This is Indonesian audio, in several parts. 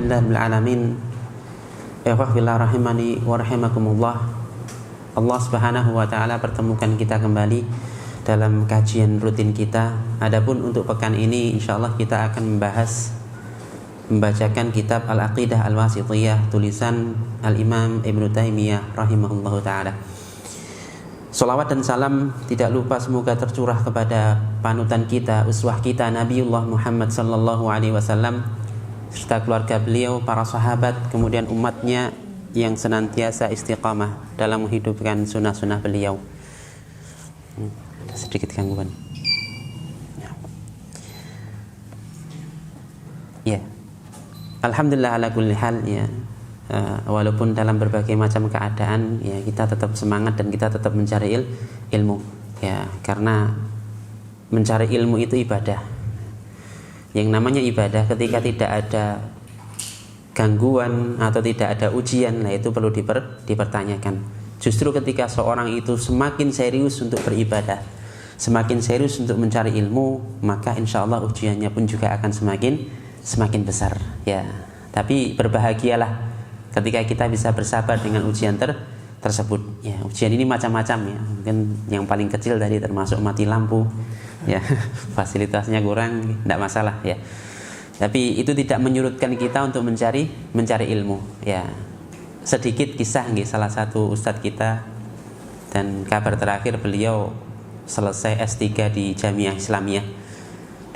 Alhamdulillahirrahmanirrahim. Ikhwah rahimani wa rahimakumullah. Allah Subhanahu wa taala pertemukan kita kembali dalam kajian rutin kita. Adapun untuk pekan ini insyaallah kita akan membacakan kitab Al-Aqidah Al-Wasithiyah tulisan Al-Imam Ibnu Taimiyah rahimahullahu taala. Salawat dan salam tidak lupa semoga tercurah kepada panutan kita, uswah kita Nabiullah Muhammad sallallahu alaihi wasallam serta keluarga beliau, para sahabat, kemudian umatnya yang senantiasa istiqamah dalam menghidupkan sunnah-sunnah beliau. Ada sedikit gangguan. Ya. Alhamdulillah ala kulli hal ya. Walaupun dalam berbagai macam keadaan ya kita tetap semangat dan kita tetap mencari ilmu ya, karena mencari ilmu itu ibadah. Yang namanya ibadah ketika tidak ada gangguan atau tidak ada ujian, nah itu perlu dipertanyakan. Justru ketika seorang itu semakin serius untuk beribadah, semakin serius untuk mencari ilmu, maka insya Allah ujiannya pun juga akan semakin besar ya. Tapi berbahagialah ketika kita bisa bersabar dengan ujian tersebut ya. Ujian ini macam-macam ya. Mungkin yang paling kecil tadi termasuk mati lampu ya, fasilitasnya kurang, tidak masalah ya. Tapi itu tidak menyurutkan kita untuk mencari ilmu ya. Sedikit kisah salah satu ustadz kita, dan kabar terakhir beliau selesai S3 di Jamiah Islamiyah.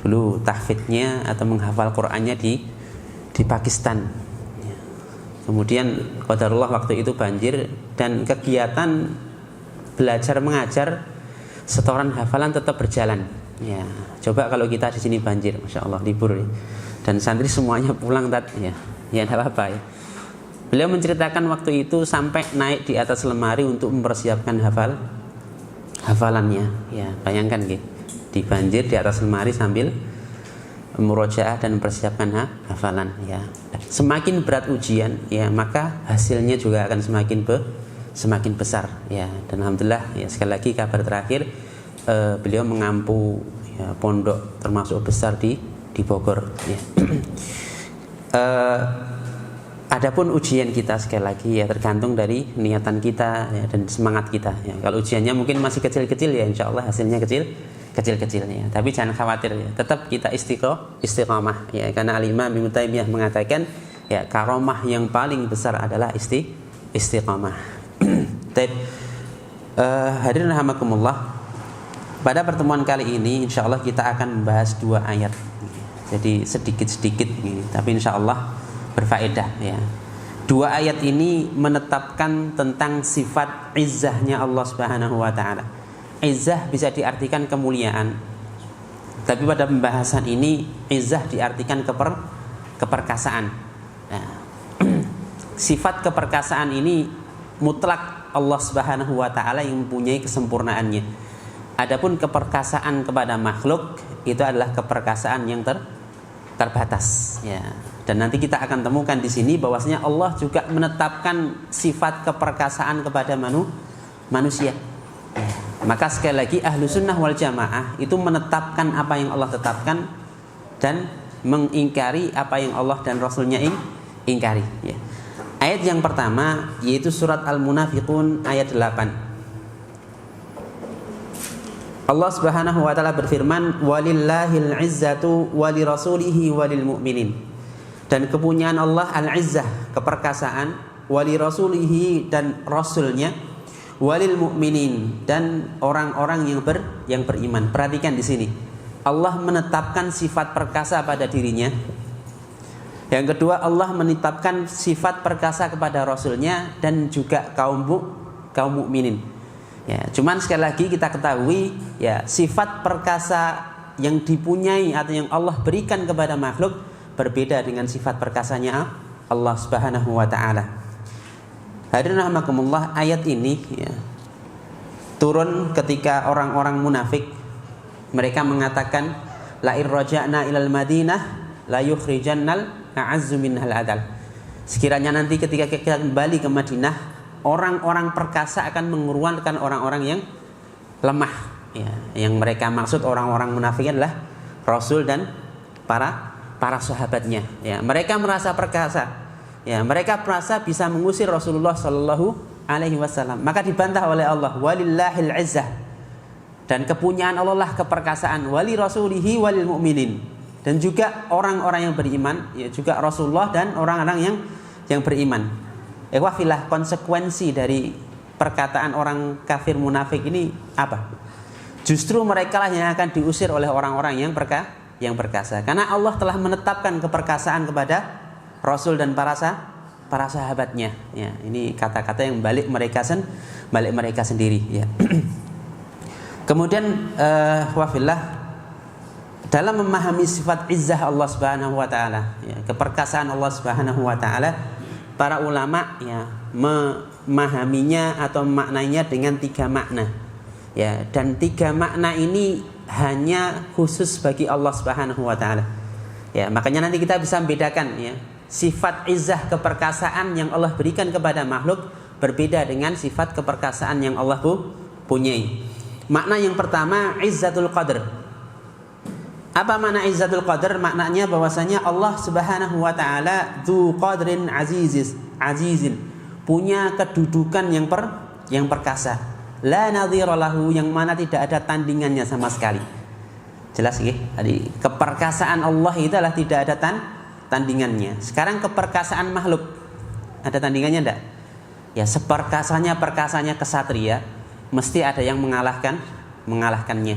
Dulu tahfidnya atau menghafal Qur'annya di Pakistan. Kemudian qadarullah waktu itu banjir dan kegiatan belajar mengajar setoran hafalan tetap berjalan. Ya, coba kalau kita di sini banjir, masya Allah libur ya. Dan santri semuanya pulang ya, tidak apa-apa ya. Beliau menceritakan waktu itu sampai naik di atas lemari untuk mempersiapkan hafalannya. Ya, bayangkan gitu, di banjir di atas lemari sambil murojaah dan mempersiapkan hafalan ya. Semakin berat ujian ya, maka hasilnya juga akan semakin besar ya. Dan alhamdulillah ya, sekali lagi kabar terakhir beliau mengampu ya, pondok termasuk besar di Bogor ya. Adapun ujian kita sekali lagi ya tergantung dari niatan kita ya, dan semangat kita ya. Kalau ujiannya mungkin masih kecil-kecil ya, insya Allah hasilnya kecil-kecil ya. Tapi jangan khawatir ya, tetap kita istiqamah ya, karena Al-Imam Ibnu Taimiyah mengatakan ya, karomah yang paling besar adalah istiqamah. Hadirin rahimakumullah, pada pertemuan kali ini insya Allah kita akan membahas 2 ayat. Jadi sedikit-sedikit tapi insya Allah berfaedah ya. 2 ayat ini menetapkan tentang sifat izzahnya Allah Subhanahu wa taala. Izzah bisa diartikan kemuliaan, tapi pada pembahasan ini izzah diartikan keperkasaan. Nah, sifat keperkasaan ini mutlak Allah Subhanahu wa taala yang mempunyai kesempurnaannya. Adapun keperkasaan kepada makhluk itu adalah keperkasaan yang terbatas ya. Dan nanti kita akan temukan di sini bahwasanya Allah juga menetapkan sifat keperkasaan kepada manusia. Maka sekali lagi ahlu sunnah wal jamaah itu menetapkan apa yang Allah tetapkan dan mengingkari apa yang Allah dan Rasulnya ingkari ya. Ayat yang pertama yaitu surat Al-Munafiqun ayat 8. Allah Subhanahu wa taala berfirman, walillahil izzatu walirasulihi walil mu'minin. Dan kepunyaan Allah al-izzah, keperkasaan, walirasulihi dan rasulnya, walil mu'minin dan orang-orang yang beriman. Perhatikan di sini. Allah menetapkan sifat perkasa pada dirinya. Yang kedua, Allah menetapkan sifat perkasa kepada rasulnya dan juga kaum mukminin. Ya, cuman sekali lagi kita ketahui ya, sifat perkasa yang dipunyai atau yang Allah berikan kepada makhluk berbeda dengan sifat perkasanya Allah Subhanahu wa taala. Hadirin rahimakumullah, ayat ini ya, turun ketika orang-orang munafik mereka mengatakan la irja'na ilal Madinah la yukhrijannal a'azzu minhal adal. Sekiranya nanti ketika kita kembali ke Madinah, orang-orang perkasa akan mengeluarkan orang-orang yang lemah ya. Yang mereka maksud orang-orang munafik adalah Rasul dan para para sahabatnya. Ya, mereka merasa perkasa. Ya, mereka merasa bisa mengusir Rasulullah Shallallahu Alaihi Wasallam. Maka dibantah oleh Allah, walillahil izzah, dan kepunyaan Allah lah keperkasaan, wali rasulihi walil mu'minin, dan juga orang-orang yang beriman, ya juga Rasulullah dan orang-orang yang beriman. Fillah, konsekuensi dari perkataan orang kafir munafik ini apa? Justru mereka lah yang akan diusir oleh orang-orang yang perkasa. Karena Allah telah menetapkan keperkasaan kepada Rasul dan para sahabatnya. Ya, ini kata-kata yang balik mereka sendiri. Ya. Kemudian wafillah, dalam memahami sifat izzah Allah Subhanahu wa taala, ya, keperkasaan Allah Subhanahu wa taala, para ulama ya memahaminya atau maknanya dengan 3 makna. Ya, dan 3 makna ini hanya khusus bagi Allah Subhanahu wa taala. Ya, makanya nanti kita bisa membedakan ya, sifat izzah keperkasaan yang Allah berikan kepada makhluk berbeda dengan sifat keperkasaan yang Allah punyai. Makna yang pertama, izzatul qadr. Apa makna izzatul qadr? Maknanya bahwasanya Allah Subhanahu wa taala dzu qadrin azizin, punya kedudukan yang perkasa. La nadhira lahu, yang mana tidak ada tandingannya sama sekali. Jelas nggih? Tadi keperkasaan Allah itu adalah tidak ada tandingannya. Sekarang keperkasaan makhluk ada tandingannya enggak? Ya, seperkasanya kesatria, mesti ada yang mengalahkannya.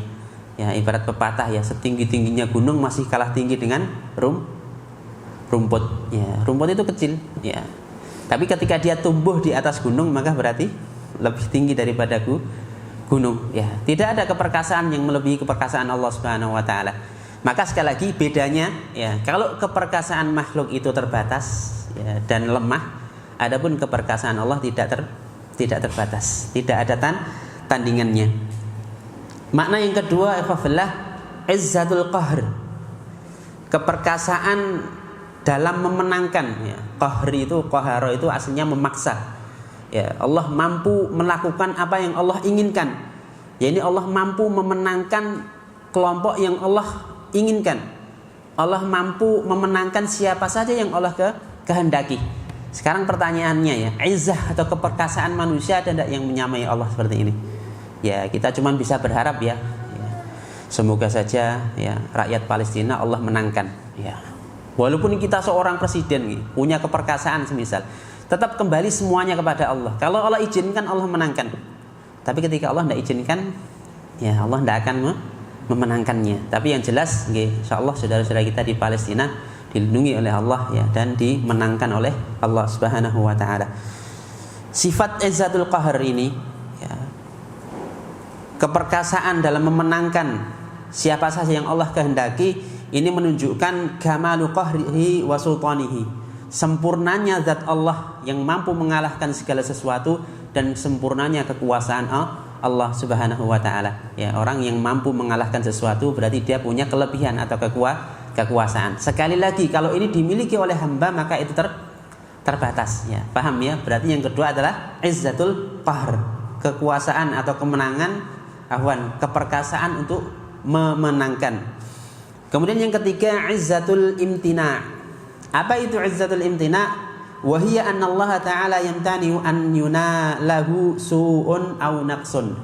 Ya, ibarat pepatah ya, setinggi-tingginya gunung masih kalah tinggi dengan rumput. Ya, rumput itu kecil, ya. Tapi ketika dia tumbuh di atas gunung, maka berarti lebih tinggi daripada gunung. Ya, tidak ada keperkasaan yang melebihi keperkasaan Allah Subhanahu wa taala. Maka sekali lagi bedanya ya, kalau keperkasaan makhluk itu terbatas ya, dan lemah, adapun keperkasaan Allah tidak terbatas, tidak ada tandingannya. Makna yang kedua, ikhwafillah, izzatul qahr, keperkasaan dalam memenangkan ya. Qahara itu aslinya memaksa. Ya, Allah mampu melakukan apa yang Allah inginkan. Ya, ini Allah mampu memenangkan kelompok yang Allah inginkan. Allah mampu memenangkan siapa saja yang Allah kehendaki. Sekarang pertanyaannya ya, izzah atau keperkasaan manusia ada tidak yang menyamai Allah seperti ini? Ya, kita cuma bisa berharap ya. Semoga saja ya rakyat Palestina Allah menangkan. Ya. Walaupun kita seorang presiden punya keperkasaan semisal, tetap kembali semuanya kepada Allah. Kalau Allah izinkan, Allah menangkan. Tapi ketika Allah tidak izinkan, ya Allah tidak akan memenangkannya. Tapi yang jelas, insyaallah saudara-saudara kita di Palestina dilindungi oleh Allah ya, dan dimenangkan oleh Allah Subhanahu wa taala. Sifat izzatul qahr ini ya, keperkasaan dalam memenangkan siapa saja yang Allah kehendaki, ini menunjukkan kamalu qahrihi wa sultanihi, sempurnanya zat Allah yang mampu mengalahkan segala sesuatu, dan sempurnanya kekuasaan Allah Subhanahu wa taala. Ya, orang yang mampu mengalahkan sesuatu berarti dia punya kelebihan atau kekuasaan. Sekali lagi, kalau ini dimiliki oleh hamba maka itu terbatas. Ya, paham ya? Berarti yang kedua adalah izzatul qahr, kekuasaan atau kemenangan, keperkasaan untuk memenangkan. Kemudian yang ketiga, izzatul imtina. Apa itu izzatul imtina? Wa hiya anna Allah ta'ala yamtani'u an yunalahu su'un aw naqsun.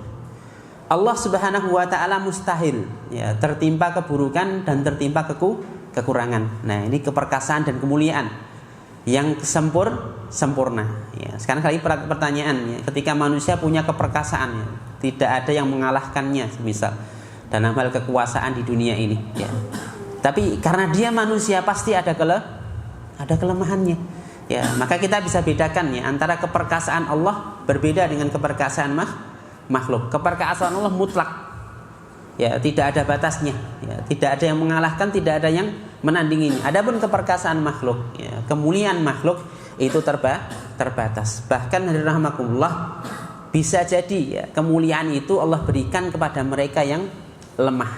Allah Subhanahu wa taala mustahil ya tertimpa keburukan dan tertimpa kekurangan. Nah, ini keperkasaan dan kemuliaan yang sempurna ya. Sekarang kali pertanyaan ya, ketika manusia punya keperkasaan ya, tidak ada yang mengalahkannya semisal dalam hal kekuasaan di dunia ini ya. Tapi karena dia manusia pasti ada kelemahannya. Ya, maka kita bisa bedakan ya antara keperkasaan Allah berbeda dengan keperkasaan makhluk. Keperkasaan Allah mutlak. Ya, tidak ada batasnya. Ya, tidak ada yang mengalahkan, tidak ada yang menandinginya. Adapun keperkasaan makhluk, ya, kemuliaan makhluk itu terbatas. Bahkan rahmatullah, bisa jadi ya, kemuliaan itu Allah berikan kepada mereka yang lemah.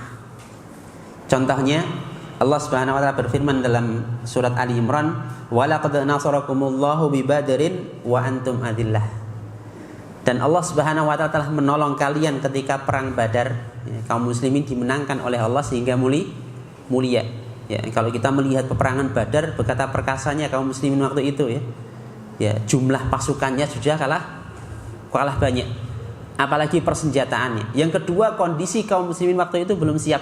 Contohnya Allah Subhanahu wa taala berfirman dalam surat Ali Imran, "Wa laqad nasarakumullahu bi Badrin wa antum adillah." Dan Allah Subhanahu wa taala telah menolong kalian ketika perang Badar. Ya, kaum muslimin dimenangkan oleh Allah sehingga mulia. Ya, kalau kita melihat peperangan Badar, betapa perkasanya kaum muslimin waktu itu ya. Ya, jumlah pasukannya sudah kalah banyak. Apalagi persenjataannya. Yang kedua, kondisi kaum muslimin waktu itu belum siap.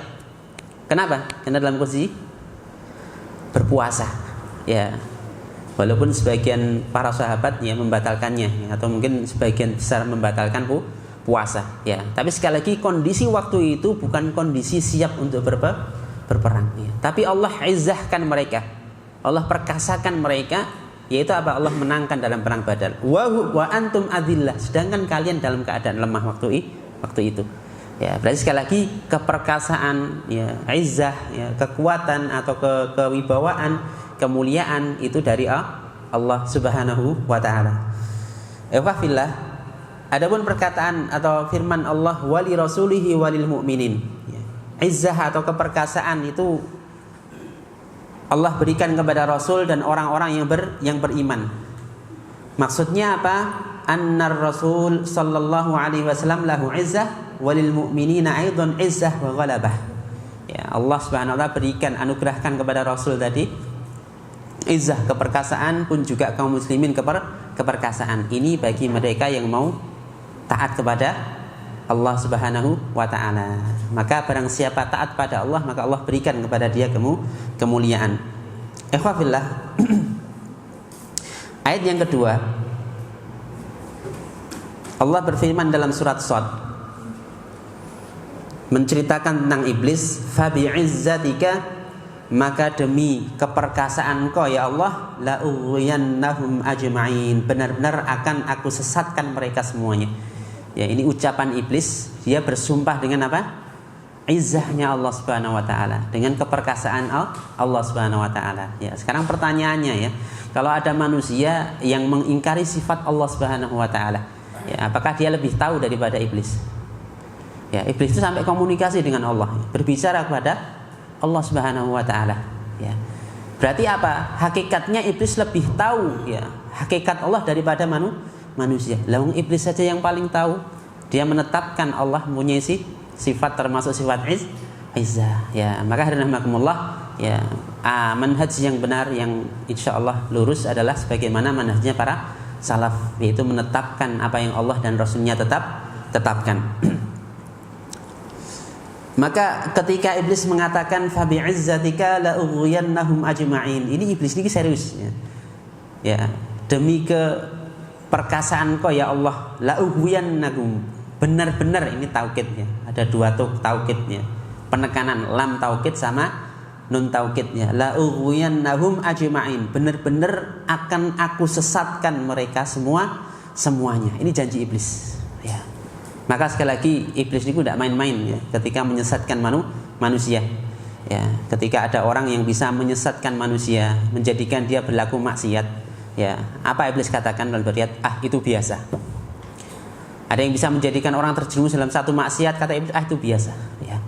Kenapa? Karena dalam kondisi berpuasa. Ya. Walaupun sebagian para sahabat ya membatalkannya ya, atau mungkin sebagian besar membatalkan puasa ya. Tapi sekali lagi kondisi waktu itu bukan kondisi siap untuk berperang ya. Tapi Allah izzahkan mereka. Allah perkasakan mereka, yaitu apa? Allah menangkan dalam perang Badar. Wa antum adillah, sedangkan kalian dalam keadaan lemah waktu itu. Ya, berarti sekali lagi keperkasaan ya, izzah ya, kekuatan atau kewibawaan, kemuliaan itu dari Allah Subhanahu wa taala. Fillah. Adapun perkataan atau firman Allah wali rasulihi walil mu'minin. Ya. Izzah atau keperkasaan itu Allah berikan kepada Rasul dan orang-orang yang beriman. Maksudnya apa? Annar Rasul sallallahu alaihi wasallam lahu izzah walil mu'minina aidan izzah wa ghalabah. Ya, Allah Subhanahu wa taala berikan, anugerahkan kepada Rasul tadi izzah, keperkasaan, pun juga kaum muslimin keperkasaan. Ini bagi mereka yang mau taat kepada Allah Subhanahu wa taala. Maka barang siapa taat pada Allah, maka Allah berikan kepada dia kemuliaan. Ikhwafillah. Ayat yang kedua, Allah berfirman dalam surat Shad menceritakan tentang iblis, fa bi'izzatika, maka demi keperkasaan Engkau ya Allah, la ughwiyannahum ajma'in, benar-benar akan aku sesatkan mereka semuanya. Ya, ini ucapan iblis, dia bersumpah dengan apa? Izzahnya Allah Subhanahu wa taala, dengan keperkasaan Allah Subhanahu wa taala. Ya, sekarang pertanyaannya ya, kalau ada manusia yang mengingkari sifat Allah Subhanahu wa taala, ya, apakah dia lebih tahu daripada iblis? Ya, iblis itu sampai komunikasi dengan Allah, berbicara kepada Allah Subhanahu wa taala. Ya. Berarti apa? Hakikatnya iblis lebih tahu ya, hakikat Allah daripada manusia. Lalu iblis saja yang paling tahu. Dia menetapkan Allah mempunyai sifat termasuk sifat izzah. Ya, maka rahimakumullah ya, manhaj yang benar yang insyaallah lurus adalah sebagaimana manhajnya para salaf, yaitu menetapkan apa yang Allah dan Rasulnya tetapkan. Maka ketika iblis mengatakan fa bi'izzatika la ughwiyannahum ajma'in, ini iblis ini serius ya. Ya, demi keperkasaan Kau ya Allah, la ughwiyannahum, benar-benar, ini taukid ya. Ada dua taukidnya. Penekanan lam taukid sama nun taukidnya. La ughwiyannahum ajma'in, benar-benar akan aku sesatkan mereka semuanya. Ini janji iblis ya. Maka sekali lagi iblis itu tidak main-main ya, ketika menyesatkan manusia. Ya, ketika ada orang yang bisa menyesatkan manusia, menjadikan dia berlaku maksiat, ya, apa iblis katakan dalam ayat? Itu biasa. Ada yang bisa menjadikan orang terjerumus dalam satu maksiat, kata iblis, itu biasa. Ya.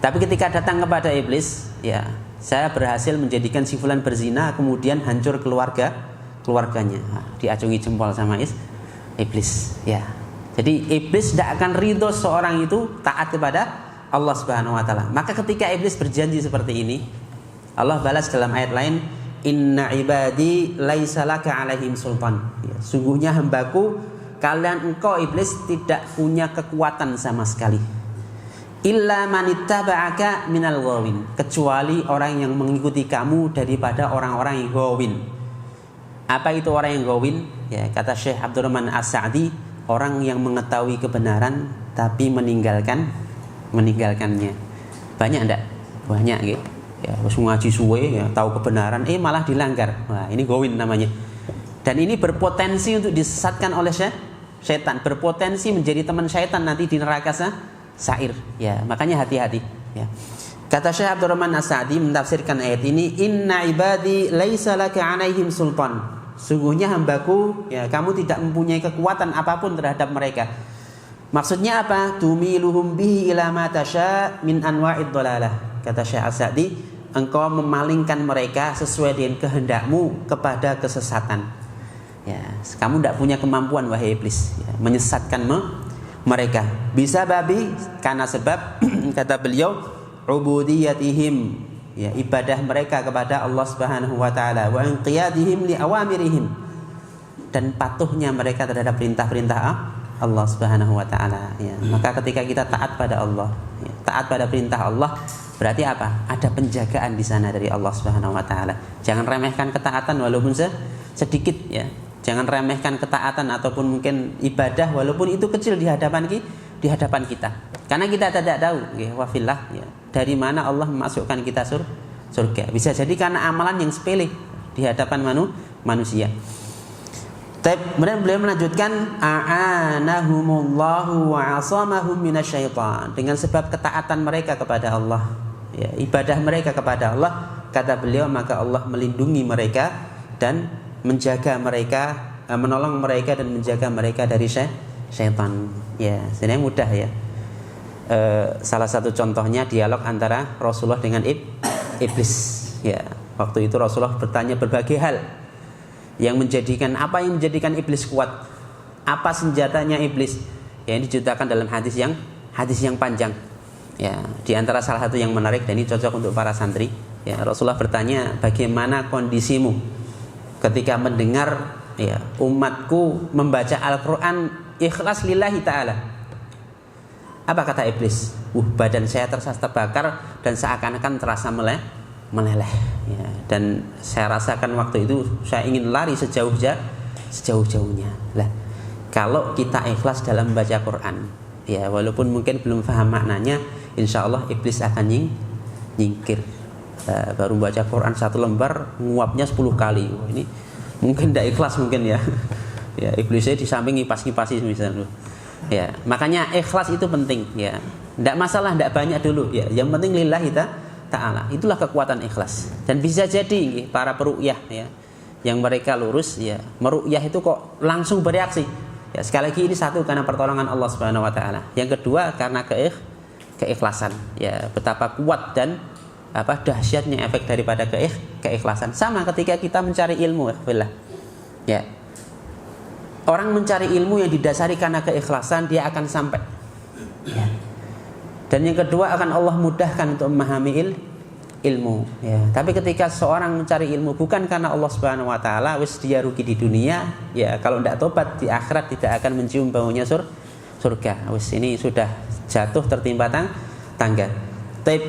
Tapi ketika datang kepada iblis, ya, saya berhasil menjadikan si fulan berzina, kemudian hancur keluarganya. Diacungi jempol sama iblis. Ya. Jadi iblis tidak akan ridho seorang itu taat kepada Allah Subhanahu wa taala. Maka ketika iblis berjanji seperti ini, Allah balas dalam ayat lain, inna ibadi laisa laka alaihim sultan. Ya, sungguhnya hambaku, kalian engkau iblis tidak punya kekuatan sama sekali. Illa manittaba'aka minal ghawin, kecuali orang yang mengikuti kamu daripada orang-orang yang ghawin. Apa itu orang yang ghawin? Ya, kata Syekh Abdurrahman As-Sa'di, orang yang mengetahui kebenaran tapi meninggalkannya. Banyak enggak? Banyak gitu. Ya, harus ngaji suwe ya, tahu kebenaran malah dilanggar. Wah, ini gowin namanya. Dan ini berpotensi untuk disesatkan oleh syaitan, berpotensi menjadi teman syaitan nanti di neraka sa'ir. Ya, makanya hati-hati ya. Kata Syekh Abdurrahman As-Sa'di mentafsirkan ayat ini, inna ibadi laisa laka 'alaihim sultan. Sungguhnya hambaku, ya, kamu tidak mempunyai kekuatan apapun terhadap mereka. Maksudnya apa? Tumiluhum bihi ila ma tasha min anwa'id dhalalah. Kata Syekh As-Sa'di, engkau memalingkan mereka sesuai dengan kehendakmu kepada kesesatan. Ya, kamu tidak punya kemampuan wahai iblis ya, menyesatkan mereka. Bisa babi karena sebab kata beliau ubudiyatihim ya, ibadah mereka kepada Allah Subhanahu wa taala, wa inqiyadihim li awamirihim, dan patuhnya mereka terhadap perintah-perintah Allah Subhanahu wa taala, ya. Maka ketika kita taat pada Allah, ya, taat pada perintah Allah, berarti apa? Ada penjagaan di sana dari Allah Subhanahu wa taala. Jangan remehkan ketaatan walaupun sedikit, ya. Jangan remehkan ketaatan ataupun mungkin ibadah walaupun itu kecil di hadapan kita. Karena kita tidak tahu, ya, wafillah, ya, dari mana Allah memasukkan kita surga. Bisa jadi karena amalan yang sepele di hadapan manusia. Kemudian beliau melanjutkan, a'anahumullahu wa 'asamahum minasyaitan, dengan sebab ketaatan mereka kepada Allah, ya, ibadah mereka kepada Allah, kata beliau, maka Allah melindungi mereka dan menjaga mereka, menolong mereka dan menjaga mereka dari syaitan. Ya, sebenarnya mudah, ya. Salah satu contohnya dialog antara Rasulullah dengan iblis. Ya, waktu itu Rasulullah bertanya berbagai hal yang menjadikan iblis kuat, apa senjatanya iblis, ya, ini diceritakan dalam hadis yang panjang, ya. Di antara salah satu yang menarik dan ini cocok untuk para santri, ya, Rasulullah bertanya, bagaimana kondisimu ketika mendengar, ya, umatku membaca Al-Quran ikhlas lillahi ta'ala? Apa kata iblis? Badan saya terasa terbakar dan seakan-akan terasa meleleh, ya. Dan saya rasakan waktu itu saya ingin lari sejauh-jauhnya. Lah, kalau kita ikhlas dalam membaca Quran, ya, walaupun mungkin belum paham maknanya, insya Allah iblis akan nyingkir. Baru baca Quran 1 lembar nguapnya 10 kali. Wah, ini mungkin tidak ikhlas mungkin, ya. Ya, iblisnya di samping ngipas-ngipasi misalnya. Ya, makanya ikhlas itu penting, ya. Tidak masalah, tidak banyak dulu, ya. Yang penting lillahi ta'ala. Itulah kekuatan ikhlas. Dan bisa jadi para peruqyah, ya, yang mereka lurus, ya, meruqyah itu kok langsung bereaksi. Ya, sekali lagi ini satu karena pertolongan Allah Subhanahu wa taala. Yang kedua karena keikhlasan. Ya, betapa kuat dan dahsyatnya efek daripada keikhlasan. Sama ketika kita mencari ilmu, ya. Orang mencari ilmu yang didasari karena keikhlasan, dia akan sampai. Ya. Dan yang kedua akan Allah mudahkan untuk memahami ilmu, ya. Tapi ketika seorang mencari ilmu bukan karena Allah Subhanahu wa taala, wis dia rugi di dunia, ya. Kalau tidak tobat di akhirat tidak akan mencium baunya surga. Wis ini sudah jatuh tertimpa tangga. Taib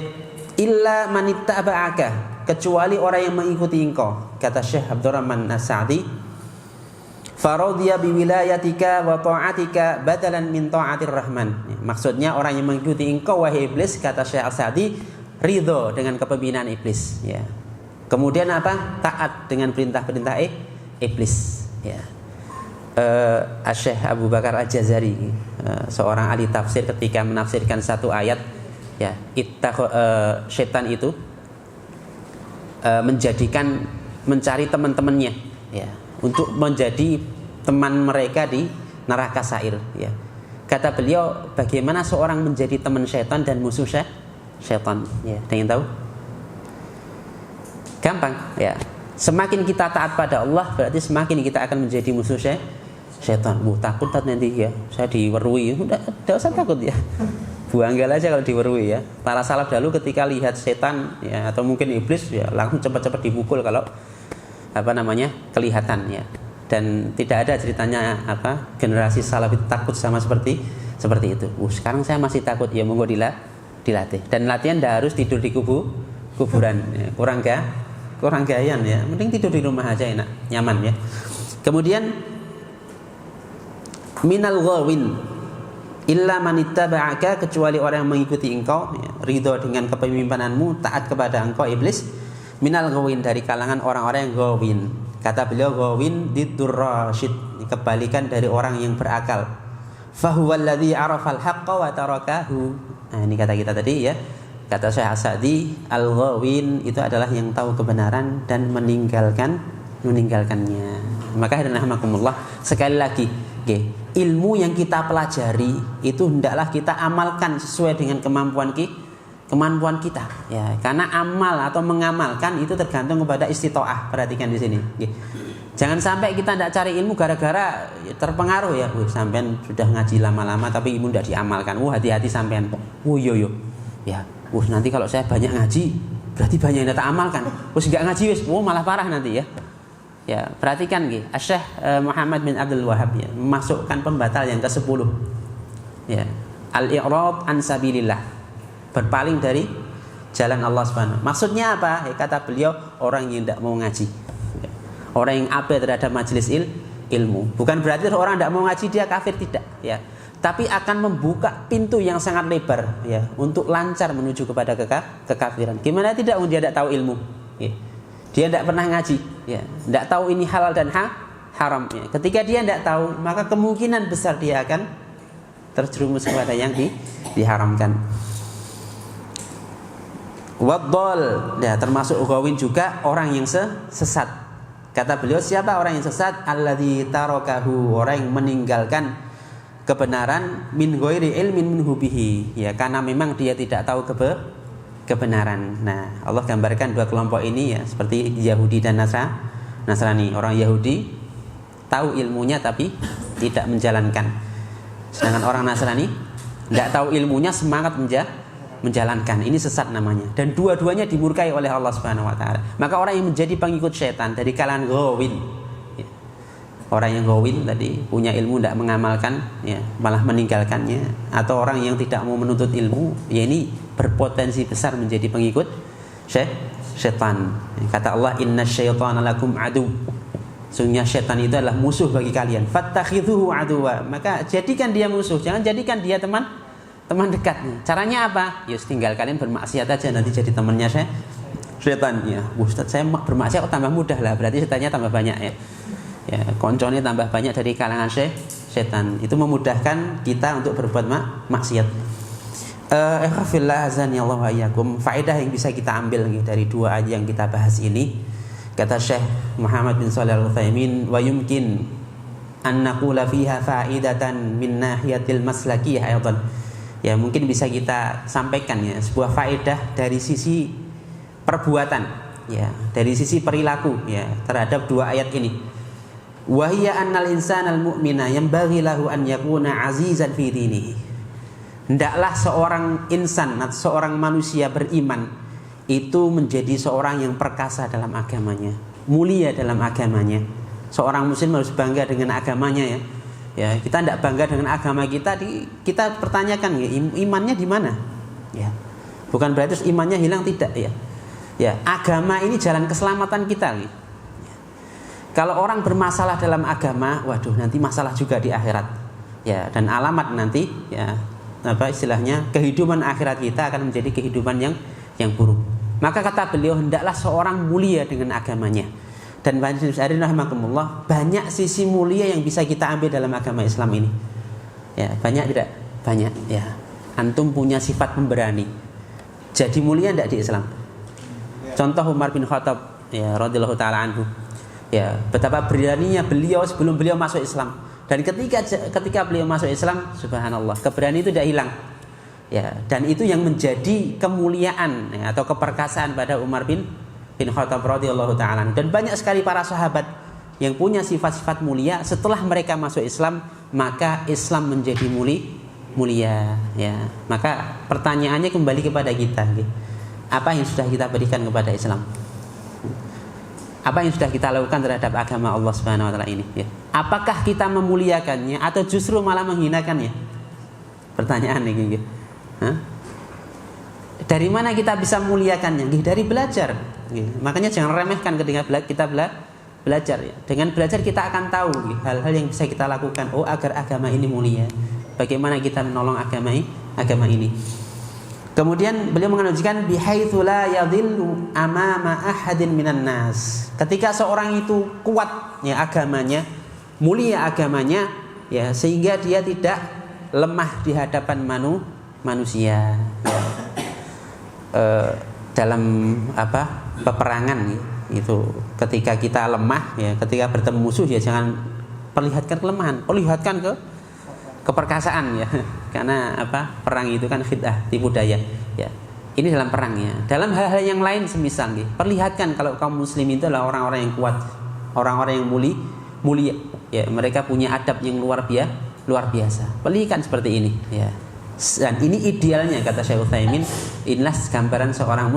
illa manittaba'aka, kecuali orang yang mengikuti engkau, kata Syekh Abdurrahman As-Sa'di, faradhiya biwilayatika wa ta'atika badalan min ta'atir rahman. Maksudnya orang yang mengikuti engkau wahai iblis, kata Syekh As-Sa'di, ridho dengan kepemimpinan iblis, ya. Kemudian apa? Taat dengan perintah-perintah iblis, ya. Syekh Abu Bakar Al-Jazari, seorang ahli tafsir, ketika menafsirkan satu ayat, ya, setan itu mencari teman-temannya, ya, untuk menjadi teman mereka di neraka sa'ir, ya. Kata beliau, bagaimana seorang menjadi teman syaitan dan musuh syaitan, ya. Ada yang tahu? Gampang, ya. Semakin kita taat pada Allah, berarti semakin kita akan menjadi musuh syaitan. Takut nanti, ya, saya diwerui. Tidak usah takut, ya. Buanggal aja kalau diwerui, ya. Para salaf dahulu ketika lihat setan, ya, atau mungkin iblis, ya, langsung cepat-cepat dipukul kalau kelihatan, ya. Dan tidak ada ceritanya generasi salaf itu takut sama seperti itu. Sekarang saya masih takut, ya, monggo dilatih. Dan latihan tidak harus tidur di kuburan, ya. Kurang gayan, ya. Mending tidur di rumah aja, enak, nyaman, ya. Kemudian minal ghawin illa manittaba'aka, kecuali orang yang mengikuti engkau, ya, ridho dengan kepemimpinanmu, taat kepada engkau iblis, minal ghawin, dari kalangan orang-orang yang ghawin. Kata beliau, ghawin diddur rasyid, kebalikan dari orang yang berakal. Fahuwal ladzi arafal haqqa wa tarakahu. Nah, ini kata kita tadi, ya. Kata Syekh As-Sa'di, al-ghawin itu adalah yang tahu kebenaran dan meninggalkannya. Maka rahmakumullah, sekali lagi, ilmu yang kita pelajari itu hendaklah kita amalkan sesuai dengan kemampuan kita, ya. Karena amal atau mengamalkan itu tergantung kepada istitoah. Perhatikan di sini, jangan sampai kita tidak cari ilmu gara-gara terpengaruh, ya. Sampean sudah ngaji lama-lama tapi ilmu tidak diamalkan. Hati-hati sampean. Yo, ya. Nanti kalau saya banyak ngaji, berarti banyak yang tak amalkan. Terus nggak ngaji wis, malah parah nanti ya. Ya, perhatikan nggih, Syekh Muhammad bin Abdul Wahhab ya, memasukkan pembatal yang ke-10. Ya, al-i'rad an sabilillah. Berpaling dari jalan Allah Subhanahu. Maksudnya apa? Ya, kata beliau, orang yang tidak mau ngaji. Ya. Orang yang abai terhadap majelis ilmu. Bukan berarti orang tidak mau ngaji dia kafir, tidak, ya. Tapi akan membuka pintu yang sangat lebar ya untuk lancar menuju kepada kekafiran. Gimana tidak dia tidak tahu ilmu? Ya. Dia tidak pernah ngaji, ya. Tidak tahu ini halal dan haram. Ya. Ketika dia tidak tahu, maka kemungkinan besar dia akan terjerumus kepada yang diharamkan. Waddal, ya, termasuk ghawin juga orang yang sesat. Kata beliau, siapa orang yang sesat? Alladzi tarakahu, orang yang meninggalkan kebenaran min ghairi ilmin minhu bihi, ya, karena memang dia tidak tahu kebenaran. Nah, Allah gambarkan dua kelompok ini ya seperti Yahudi dan Nasrani. Orang Yahudi tahu ilmunya tapi tidak menjalankan. Sedangkan orang Nasrani tidak tahu ilmunya, semangat menjalankan. Ini sesat namanya. Dan dua-duanya dimurkai oleh Allah Subhanahu wa taala. Maka orang yang menjadi pengikut setan dari kalangan ghawin, ya. Orang yang ghawin tadi punya ilmu tidak mengamalkan, ya, malah meninggalkannya, atau orang yang tidak mau menuntut ilmu, ya ini berpotensi besar menjadi pengikut setan. Kata Allah, inna syaitana lakum adu. Sungguhnya setan itu adalah musuh bagi kalian. Fattakhidhuhu aduwa. Maka jadikan dia musuh, jangan jadikan dia teman dekat. Caranya apa? Ya tinggal kalian bermaksiat aja, nanti jadi temannya setan. Ya, Ustaz, saya bermaksiat kok tambah mudah lah, berarti setannya tambah banyak ya. Ya, konconnya tambah banyak dari kalangan setan. Itu memudahkan kita untuk berbuat maksiat. Ikhfillah azan ya Allah wa iyyakum. Faedah yang bisa kita ambil dari dua ayat yang kita bahas ini, kata Syekh Muhammad bin Shalih Al-Utsaimin, wa yumkin an naqula fiha faidatan min nahiyatil maslakiyah aidan. Ya, mungkin bisa kita sampaikan ya sebuah faedah dari sisi perbuatan, ya, dari sisi perilaku ya terhadap dua ayat ini. Wa hiya annal insanal mu'mina yanbaghi lahu an yakuna azizan fi dinihi. Hendaklah seorang insan atau seorang manusia beriman itu menjadi seorang yang perkasa dalam agamanya, mulia dalam agamanya. Seorang muslim harus bangga dengan agamanya ya. Ya, kita tidak bangga dengan agama kita, kita pertanyakan ya, imannya di mana? Ya. Bukan berarti imannya hilang, tidak ya. Ya, agama ini jalan keselamatan kita. Ya. Kalau orang bermasalah dalam agama, waduh, nanti masalah juga di akhirat. Ya, dan alamat nanti ya apa istilahnya, kehidupan akhirat kita akan menjadi kehidupan yang buruk. Maka kata beliau, hendaklah seorang mulia dengan agamanya. Dan banyak sisi mulia yang bisa kita ambil dalam agama Islam ini. Ya, banyak tidak? Banyak ya. Antum punya sifat pemberani. Jadi mulia tidak di Islam? Contoh Umar bin Khattab ya radhiyallahu taala anhu. Ya, betapa beraninya beliau sebelum beliau masuk Islam. Dan ketika beliau masuk Islam, subhanallah, keberanian itu tidak hilang. Ya, dan itu yang menjadi kemuliaan ya, atau keperkasaan pada Umar bin Khattab radhiyallahu taala. Dan banyak sekali para sahabat yang punya sifat-sifat mulia, setelah mereka masuk Islam, maka Islam menjadi mulia ya. Maka pertanyaannya kembali kepada kita, apa yang sudah kita berikan kepada Islam? Apa yang sudah kita lakukan terhadap agama Allah Subhanahu wa taala ini ya? Apakah kita memuliakannya atau justru malah menghinakannya? Pertanyaan ini gitu. Dari mana kita bisa muliakannya? Dari belajar. Makanya jangan remehkan ketika kita belajar ya. Dengan belajar kita akan tahu hal-hal yang bisa kita lakukan. Oh, agar agama ini mulia. Bagaimana kita menolong agama ini? Kemudian beliau menganalogikan bihaitsu la yadhillu amama ahadin minan nas. Ketika seorang itu kuat ya agamanya, mulia agamanya ya, sehingga dia tidak lemah di hadapan manusia ya. Dalam peperangan ya, itu ketika kita lemah ya, ketika bertemu musuh ya jangan perlihatkan kelemahan, perlihatkan keperkasaan ya. Karena perang itu kan khid'ah, tipu daya ya. Ini dalam perang ya. Dalam hal-hal yang lain semisal perlihatkan kalau kaum muslim itu adalah orang-orang yang kuat, orang-orang yang mulia ya, mereka punya adab yang luar biasa. Perlihatkan seperti ini ya. Dan ini idealnya kata Syekh Utsaimin, inilah gambaran seorang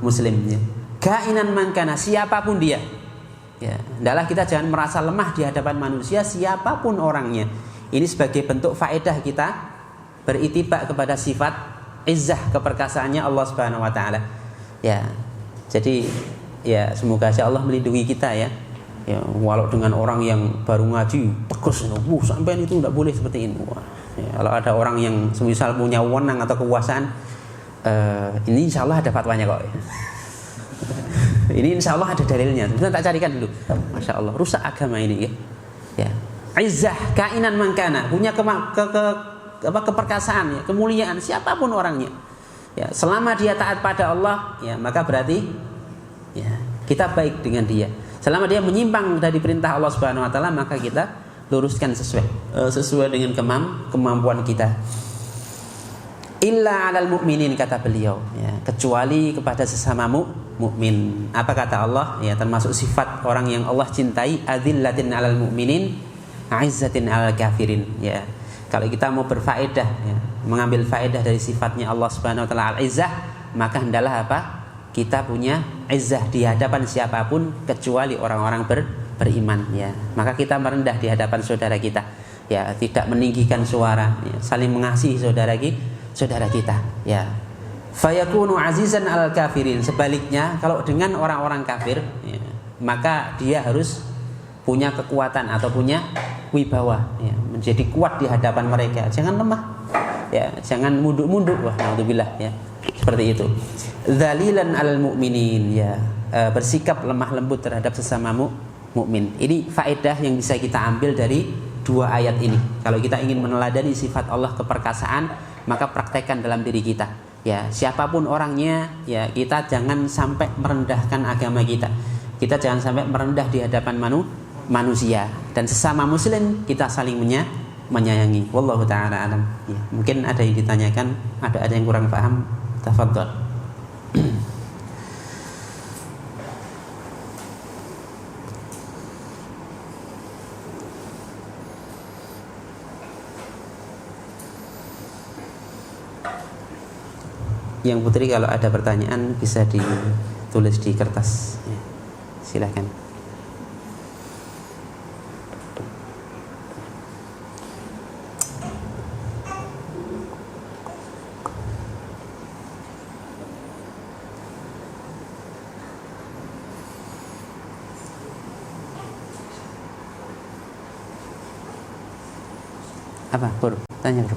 muslim ya. Kainan mangkana, siapapun dia. Ya, hendaklah kita jangan merasa lemah di hadapan manusia siapapun orangnya. Ini sebagai bentuk faedah kita beritibak kepada sifat izzah keperkasaannya Allah Subhanahu wa taala. Ya. Jadi ya semoga Allah melindungi kita ya. Ya, walau dengan orang yang baru ngaji tegas, sampean itu tidak boleh seperti ini. Wah, ya, kalau ada orang yang semisal punya wewenang atau kekuasaan, ini insya Allah ada fatwanya kok. Ini insya Allah ada dalilnya. Kita tak carikan dulu. Masya Allah, rusak agama ini ya. Ya, izzah kainan mangkana, punya keperkasaan, ya, kemuliaan siapapun orangnya. Ya, selama dia taat pada Allah, ya maka berarti ya kita baik dengan dia. Selama dia menyimpang dari perintah Allah Subhanahu wa taala, maka kita luruskan sesuai dengan kemampuan kita. Illa 'alal mu'minin, kata beliau, ya, kecuali kepada sesama mukmin. Apa kata Allah? Ya, termasuk sifat orang yang Allah cintai, adzillatin 'alal mu'minin, 'izzatin 'alal kafirin, ya. Kalau kita mau berfaedah, ya, mengambil faedah dari sifatnya Allah Subhanahu wa taala al-izzah, maka hendaklah apa? Kita punya izzah di hadapan siapapun kecuali orang-orang beriman ya. Maka kita merendah di hadapan saudara kita ya, tidak meninggikan suara ya, saling mengasihi saudara kita ya. Fayakunu azizan al kafirin. Sebaliknya kalau dengan orang-orang kafir ya, maka dia harus punya kekuatan atau punya wibawa ya, menjadi kuat di hadapan mereka. Jangan lemah ya, jangan munduk-munduk. Wah, naudzubillah ya. Seperti itu. Dzalilan 'alal mu'minin ya, bersikap lemah lembut terhadap sesama mukmin. Ini faedah yang bisa kita ambil dari dua ayat ini. Kalau kita ingin meneladani sifat Allah keperkasaan, maka praktekkan dalam diri kita. Ya, siapapun orangnya, ya kita jangan sampai merendahkan agama kita. Kita jangan sampai merendah di hadapan manusia, dan sesama muslim kita saling menyayangi. Wallahu taala alam. Ya, mungkin ada yang ditanyakan, ada yang kurang paham. Tafadhol. Yang Putri, kalau ada pertanyaan bisa ditulis di kertas ya, silakan. Apa, Bro? Tanya, Bro.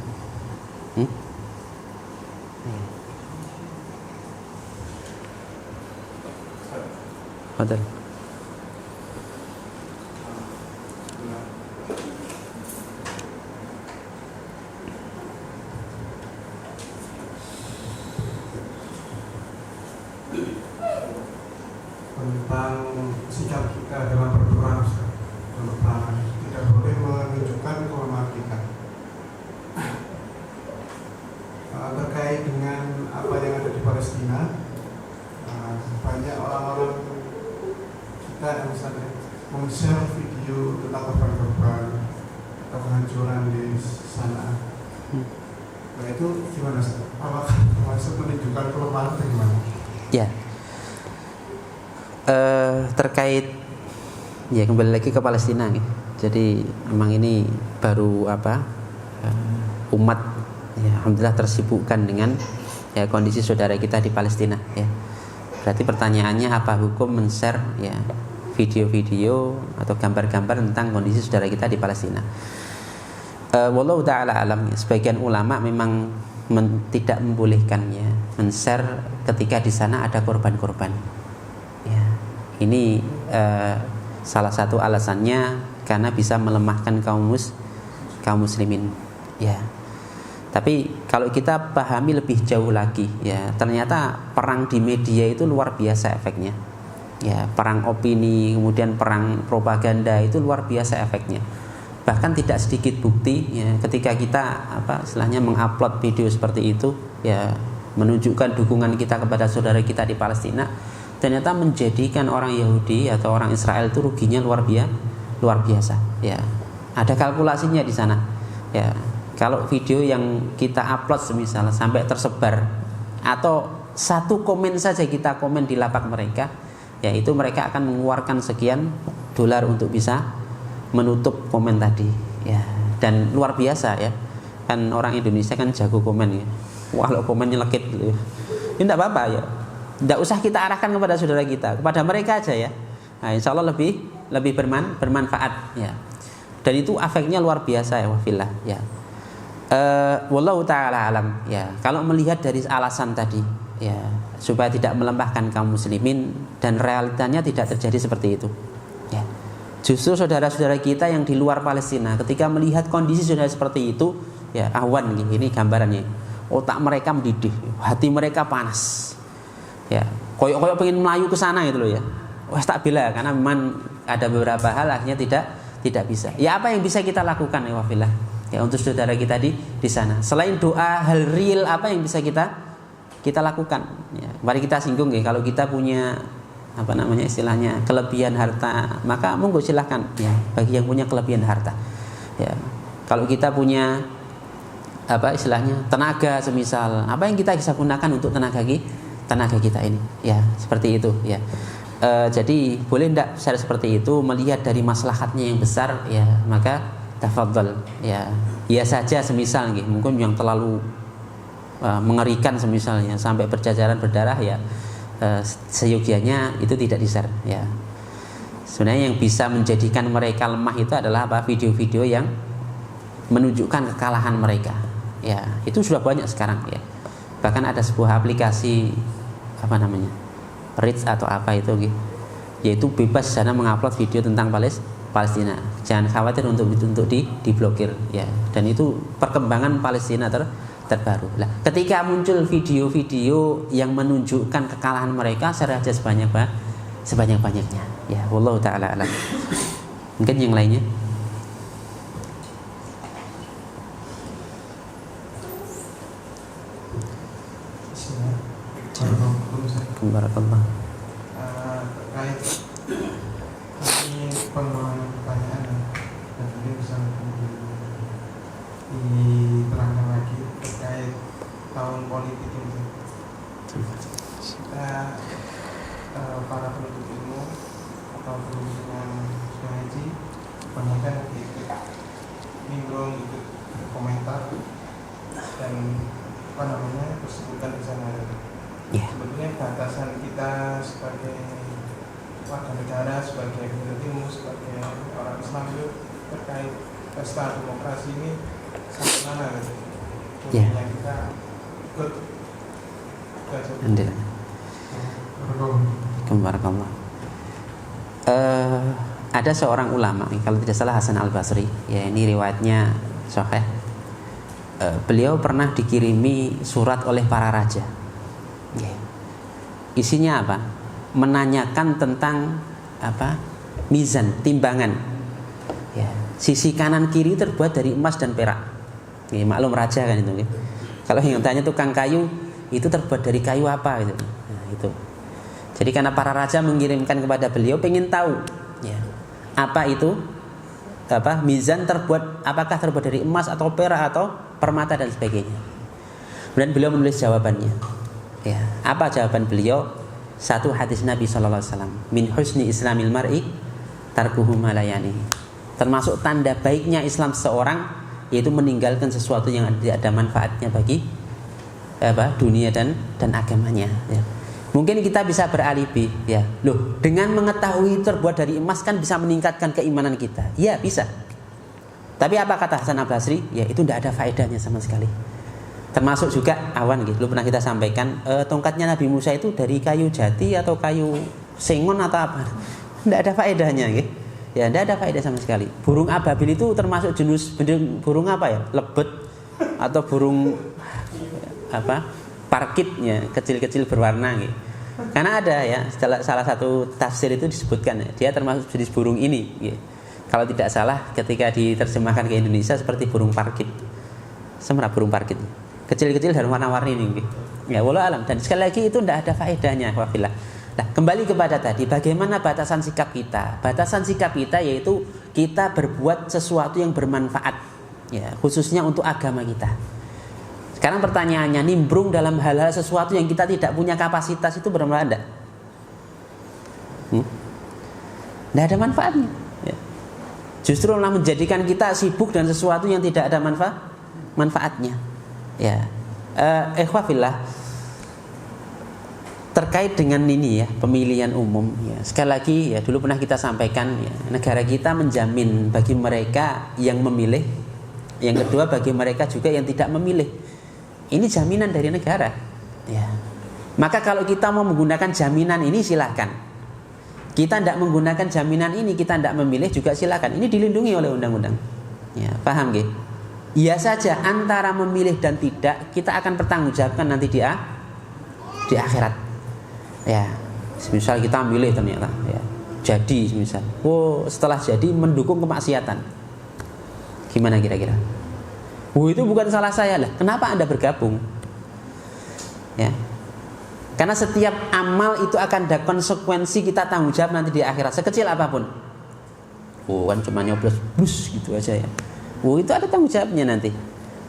Betul. Tentang sikap kita dalam berperang, tidak boleh menunjukkan kelemahan kita. Terkait dengan apa yang ada di Palestina, banyak orang-orang kita yang misalnya men-share video tentang korban-korban atau kehancuran di sana. Nah, itu gimana? Apakah termasuk menunjukkan kelemahan atau gimana? Ya. Terkait ya, kembali lagi ke Palestina nih. Jadi memang ini baru umat ya, alhamdulillah tersibukkan dengan ya kondisi saudara kita di Palestina ya. Berarti pertanyaannya, apa hukum men-share ya video-video atau gambar-gambar tentang kondisi saudara kita di Palestina? Wallahu ta'ala alam, sebagian ulama memang tidak membolehkannya men-share ketika di sana ada korban-korban. Ya, ini salah satu alasannya karena bisa melemahkan kaum muslimin. Ya. Tapi kalau kita pahami lebih jauh lagi, ya ternyata perang di media itu luar biasa efeknya. Ya, perang opini, kemudian perang propaganda itu luar biasa efeknya. Bahkan tidak sedikit bukti ya, ketika kita istilahnya mengupload video seperti itu, ya menunjukkan dukungan kita kepada saudara kita di Palestina, ternyata menjadikan orang Yahudi atau orang Israel itu ruginya luar biasa. Ya, ada kalkulasinya di sana. Ya. Kalau video yang kita upload semisal sampai tersebar atau satu komen saja kita komen di lapak mereka, ya itu mereka akan mengeluarkan sekian dolar untuk bisa menutup komen tadi, ya. Dan luar biasa ya, kan orang Indonesia kan jago komen ya. Walau komen nyelekit gitu ya. Ini tidak apa-apa ya. Tidak usah kita arahkan kepada saudara kita, kepada mereka aja ya. Nah, insya Allah lebih bermanfaat ya. Dan itu efeknya luar biasa ya wafillah ya. Wallahu taala alam ya. Kalau melihat dari alasan tadi ya, supaya tidak melembahkan kaum muslimin, dan realitanya tidak terjadi seperti itu ya. Justru saudara-saudara kita yang di luar Palestina ketika melihat kondisi saudara seperti itu ya, awan ini gambarannya, otak mereka mendidih, hati mereka panas ya, koyok-koyok pengen melayu ke sana gitu loh ya. Wah, tak bila, karena memang ada beberapa hal akhirnya tidak bisa. Ya apa yang bisa kita lakukan ya wafillah ya untuk saudara kita di sana. Selain doa, hal real apa yang bisa kita lakukan ya. Mari kita singgung ya, kalau kita punya apa namanya istilahnya kelebihan harta, maka monggo silahkan ya, bagi yang punya kelebihan harta ya. Kalau kita punya apa istilahnya tenaga semisal, apa yang kita bisa gunakan untuk tenaga kita ini ya, seperti itu ya. Jadi boleh tidak secara seperti itu, melihat dari maslahatnya yang besar ya, maka tafadhol ya. Ya saja semisal mungkin yang terlalu mengerikan semisalnya sampai berjajaran berdarah ya, seyogianya itu tidak di-share ya. Sebenarnya yang bisa menjadikan mereka lemah itu adalah apa? Video-video yang menunjukkan kekalahan mereka ya. Itu sudah banyak sekarang ya. Bahkan ada sebuah aplikasi apa namanya, Reach atau apa itu yaitu bebas sana mengupload video tentang Palestina. Jangan khawatir untuk diblokir ya. Dan itu perkembangan Palestina terbaru. Lah, ketika muncul video-video yang menunjukkan kekalahan mereka, share aja sebanyak-banyaknya ya. Wallahu taala alam. Mungkin yang lainnya. Barakallah. Terkait ini pengembangan pertanyaan dan ini bisa diterangkan lagi terkait tahun politik ini. Kita para penuntut ilmu atau penuntut yang sudah ngaji kebanyakan ikut nimbrung, ikut komentar dan apa namanya persekutuan di sana. Sebetulnya batasan kita sebagai warga negara, sebagai penuntut ilmu, sebagai orang Islam itu terkait pesta demokrasi ini sampai mana gitu? Yang kita ikut belajar. Barakallah. Ada seorang ulama, kalau tidak salah Hasan Al-Basri, ya ini riwayatnya sahih. Beliau pernah dikirimi surat oleh para raja. Isinya apa? Menanyakan tentang apa? Mizan, timbangan. Ya, sisi kanan kiri terbuat dari emas dan perak. Ya, maklum raja kan itu. Ya. Kalau yang tanya tukang kayu, itu terbuat dari kayu apa gitu. Nah, itu. Jadi karena para raja mengirimkan kepada beliau pengen tahu, ya, apa itu? Apa? Mizan apakah terbuat dari emas atau perak atau permata dan sebagainya. Kemudian beliau menulis jawabannya. Ya, apa jawaban beliau? Satu hadis Nabi SAW, min husni islamil mar'i tarkuhu ma la ya'ni. Termasuk tanda baiknya Islam seseorang yaitu meninggalkan sesuatu yang tidak ada manfaatnya bagi dunia dan agamanya ya. Mungkin kita bisa beralibi ya. Loh, dengan mengetahui terbuat dari emas kan bisa meningkatkan keimanan kita. Ya, bisa. Tapi apa kata Hasan Al-Basri? Ya, itu tidak ada faedahnya sama sekali. Termasuk juga awan gitu, pernah kita sampaikan tongkatnya Nabi Musa itu dari kayu jati atau kayu sengon atau apa, tidak ada faedahnya gitu. Ya, tidak ada faedah sama sekali. Burung ababil itu termasuk jenis burung apa ya, lebet atau burung apa, parkitnya kecil-kecil berwarna gitu. Karena ada ya, salah satu tafsir itu disebutkan ya, dia termasuk jenis burung ini gitu. Kalau tidak salah ketika diterjemahkan ke Indonesia seperti burung parkit, semerah burung parkit kecil-kecil dan warna-warni ini. Ya, wallahu alam. Dan sekali lagi itu tidak ada faedahnya, wafillah. Nah, kembali kepada tadi, bagaimana batasan sikap kita? Batasan sikap kita yaitu kita berbuat sesuatu yang bermanfaat. ya, khususnya untuk agama kita. Sekarang pertanyaannya, nimbrung dalam hal-hal sesuatu yang kita tidak punya kapasitas itu bermanfaat enggak? Tidak ada manfaatnya. Ya. Justru malah menjadikan kita sibuk dan sesuatu yang tidak ada manfaatnya. Ya, ikhwafillah, terkait dengan ini ya, pemilihan umum. Ya, sekali lagi ya, dulu pernah kita sampaikan ya, negara kita menjamin bagi mereka yang memilih, yang kedua bagi mereka juga yang tidak memilih. Ini jaminan dari negara. Ya. Maka kalau kita mau menggunakan jaminan ini silahkan. Kita tidak menggunakan jaminan ini, kita tidak memilih juga silakan. Ini dilindungi oleh undang-undang. Ya, paham nggih? Iya saja antara memilih dan tidak kita akan pertanggungjawabkan nanti di akhirat. Ya, misal kita milih ternyata, ya, jadi misal, setelah jadi mendukung kemaksiatan, gimana kira-kira? Itu bukan salah saya lah. Kenapa Anda bergabung? Ya. Karena setiap amal itu akan ada konsekuensi kita tanggung jawab nanti di akhirat, sekecil apapun. Kan cuma nyoblos bus gitu aja ya. Itu ada tanggung jawabnya nanti.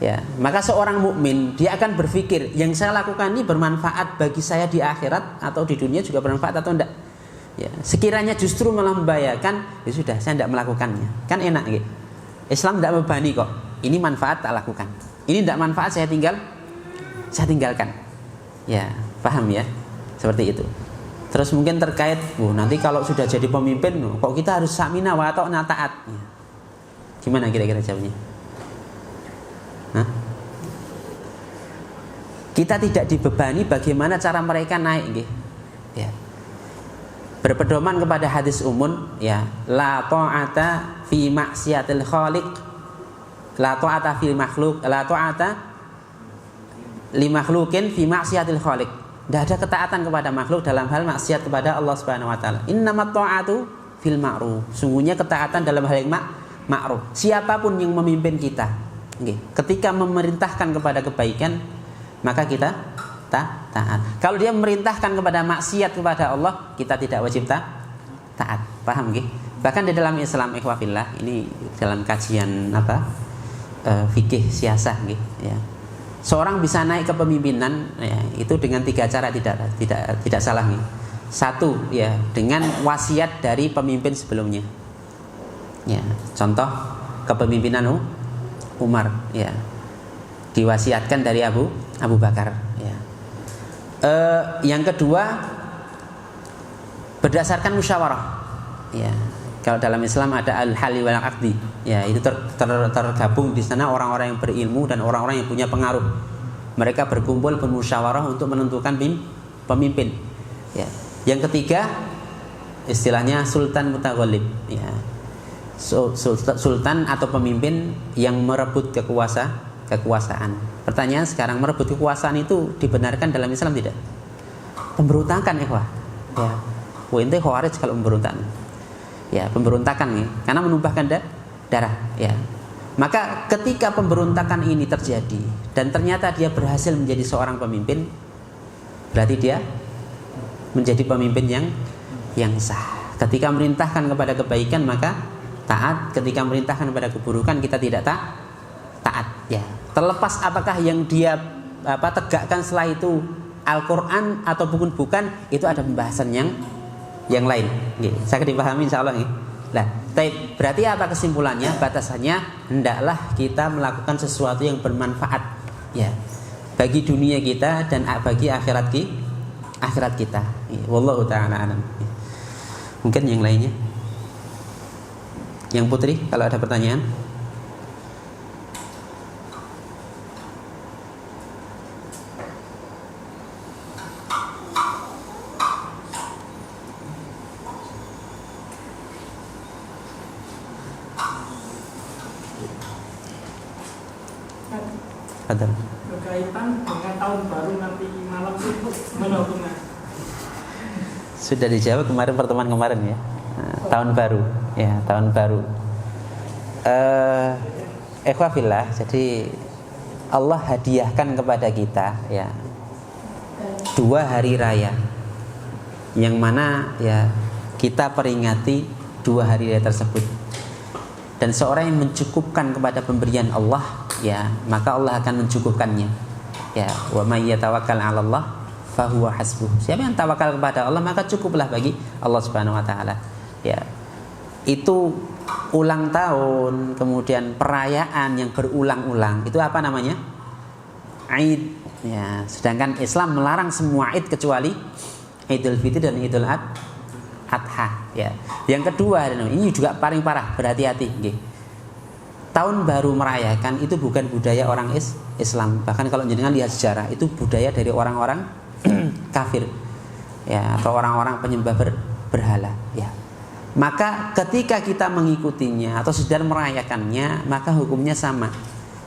Ya, maka seorang mukmin dia akan berpikir yang saya lakukan ini bermanfaat bagi saya di akhirat atau di dunia juga bermanfaat atau enggak. Ya, sekiranya justru malah membahayakan, ya sudah saya tidak melakukannya. Kan enak gitu. Islam tidak membebani kok. Ini manfaat tak lakukan. Ini tidak manfaat saya tinggalkan. Ya, paham ya? Seperti itu. Terus mungkin terkait, nanti kalau sudah jadi pemimpin, kok kita harus samina wa ta'na taat. Ya. Gimana kira-kira jawabnya? Kita tidak dibebani bagaimana cara mereka naik gitu. Ya. Berpedoman kepada hadis umum ya, la ta'ata fi maksiatil khaliq, la ta'ata fil makhluk, la ta'ata li makhlukin fi maksiatil khaliq. Tidak ada ketaatan kepada makhluk dalam hal maksiat kepada Allah Subhanahu wa taala. Innamat ta'atu fil ma'ruf. Sungguhnya ketaatan dalam hal yang ma'ruf. Siapapun yang memimpin kita, ketika memerintahkan kepada kebaikan, maka kita taat. Kalau dia memerintahkan kepada maksiat kepada Allah, kita tidak wajib taat. Paham nggih? Bahkan di dalam Islam, ikhwafillah, ini dalam kajian fikih siasah nggih, ya. Seorang bisa naik ke pemimpinan ya, itu dengan 3 cara, tidak salah nih. 1 ya, dengan wasiat dari pemimpin sebelumnya. Ya, contoh kepemimpinan Umar ya. Diwasiatkan dari Abu Bakar ya. Yang kedua berdasarkan musyawarah ya. Kalau dalam Islam ada al-hali wal aqdi ya, itu tergabung di sana orang-orang yang berilmu dan orang-orang yang punya pengaruh. Mereka berkumpul bermusyawarah untuk menentukan pemimpin ya. Yang ketiga istilahnya sultan mutaghalib ya. Sultan atau pemimpin yang merebut kekuasaan. Pertanyaan sekarang, merebut kekuasaan itu dibenarkan dalam Islam tidak? Pemberontakan ikhwah. Ya. Ente khawarij kalau pemberontakan. Ya, pemberontakan nih, karena menumpahkan darah, ya. Maka ketika pemberontakan ini terjadi dan ternyata dia berhasil menjadi seorang pemimpin, berarti dia menjadi pemimpin yang sah. Ketika merintahkan kepada kebaikan maka taat, ketika merintahkan kepada keburukan kita tidak taat, ya. Terlepas apakah yang dia tegakkan setelah itu Al-Quran atau bukan, itu ada pembahasan yang lain. Saya dipahami insyaallah nih. Nah, berarti apa kesimpulannya? Batasannya hendaklah kita melakukan sesuatu yang bermanfaat ya, bagi dunia kita dan bagi akhirat kita. Wallahu ta'ala alam. Mungkin yang lainnya. Yang Putri kalau ada pertanyaan. Ada berkaitan dengan tahun baru nanti malam itu menurutnya. Sudah dijawab pertemuan kemarin ya. Tahun baru ya, tahun baru. Ikhwafillah, jadi Allah hadiahkan kepada kita ya 2 hari raya yang mana ya kita peringati 2 hari raya tersebut. dan seorang yang mencukupkan kepada pemberian Allah, ya, maka Allah akan mencukupkannya. Ya, wa may yatawakkal 'ala Allah fahuwa hasbuh. Siapa yang tawakal kepada Allah, maka cukuplah bagi Allah Subhanahu wa taala. Ya. Itu ulang tahun, kemudian perayaan yang berulang-ulang, itu apa namanya? Aid. Ya, sedangkan Islam melarang semua Aid kecuali Idul Fitri dan Idul Adha. Ya. Yang kedua, ini juga paling parah, berhati-hati. Nggih. Tahun baru merayakan itu bukan budaya orang Islam. Bahkan kalau jenengan lihat sejarah, itu budaya dari orang-orang kafir, ya, atau orang-orang penyembah berhala. Ya. Maka ketika kita mengikutinya atau sedang merayakannya, maka hukumnya sama.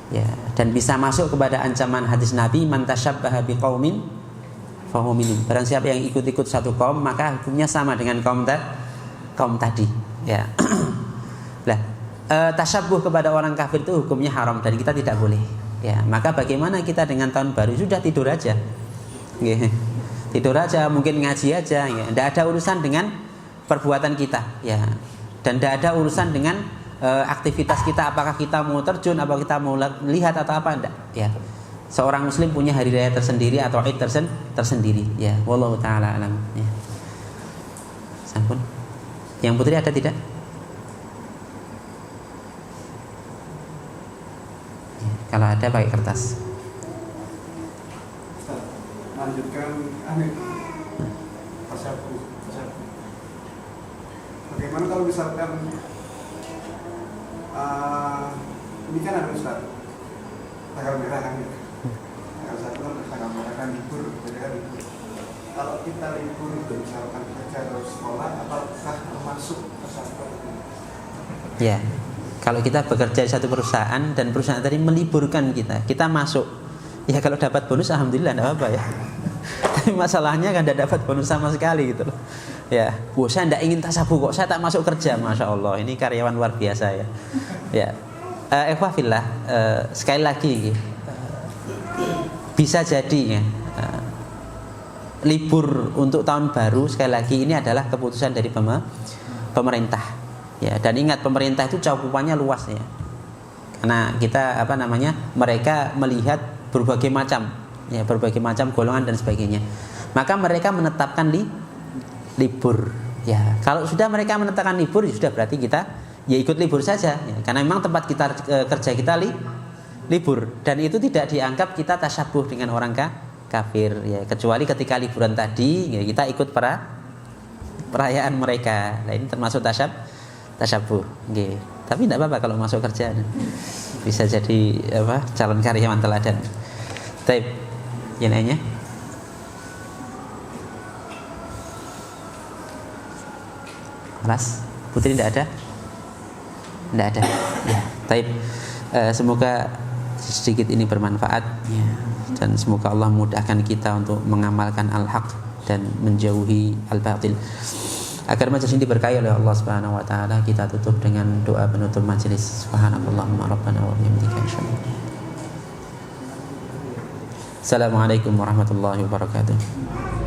Ya, dan bisa masuk kepada ancaman hadis Nabi, man tasyabbaha biqaumin fahuwa minhum. Barang siapa yang ikut-ikut satu kaum, maka hukumnya sama dengan kaum tadi. Ya. Lah, tasyabbuh kepada orang kafir itu hukumnya haram dan kita tidak boleh. Ya, maka bagaimana kita dengan tahun baru? Sudah tidur aja. Tidur aja, mungkin ngaji aja, ya. Tidak ada urusan dengan perbuatan kita, ya. Dan tidak ada urusan dengan aktivitas kita, apakah kita mau terjun, apakah kita mau lihat atau apa, enggak, ya. Seorang muslim punya hari raya tersendiri atau Id tersendiri, ya. Wallahu taala alam, ya. Sampun. Yang putri ada tidak? Ya, kalau ada pakai kertas. Lanjutkan tasyabuh. Bagaimana kalau misalkan ini kan ada Ustaz, tanggal merah kan ya? Tanggal 1 kan tanggal merah kan libur, jadi kan libur. Kalau kita libur misalkan kerja atau sekolah, apakah termasuk tasyabuh? Ya, kalau kita bekerja di satu perusahaan dan perusahaan tadi meliburkan kita masuk. Ya kalau dapat bonus alhamdulillah, enggak apa-apa ya. Tapi masalahnya kan tidak dapat bonus sama sekali gitu loh. Ya, saya tidak ingin tasyabuh kok, saya tak masuk kerja, masya Allah, ini karyawan luar biasa ya. Ya, ikhwafillah, sekali lagi, bisa jadi ya, libur untuk tahun baru sekali lagi ini adalah keputusan dari pemerintah. Ya, dan ingat pemerintah itu cakupannya luas ya. Karena kita mereka melihat berbagai macam golongan dan sebagainya. Maka mereka menetapkan libur. Ya, kalau sudah mereka menetapkan libur, ya sudah berarti kita ya ikut libur saja. Ya, karena memang tempat kita kerja kita libur dan itu tidak dianggap kita tasyabuh dengan orang kafir. Ya, kecuali ketika liburan tadi, ya kita ikut perayaan mereka. Nah, ini termasuk tasyabuh. Okay. Tapi tidak apa-apa kalau masuk kerja, bisa jadi calon karyawan teladan. Baik, yang lainnya? Alas, Putri tidak ada? Tidak ada. Ya, baik. Semoga sedikit ini bermanfaat, ya. Dan semoga Allah mudahkan kita untuk mengamalkan al-haq dan menjauhi al-batil. Agar majelis ini diberkahi oleh Allah Subhanahu wa taala, kita tutup dengan doa penutup majelis. Subhanakallahumma rabbana wa bihamdika asyhadu an la ilaha illa anta. Assalamualaikum warahmatullahi wabarakatuh.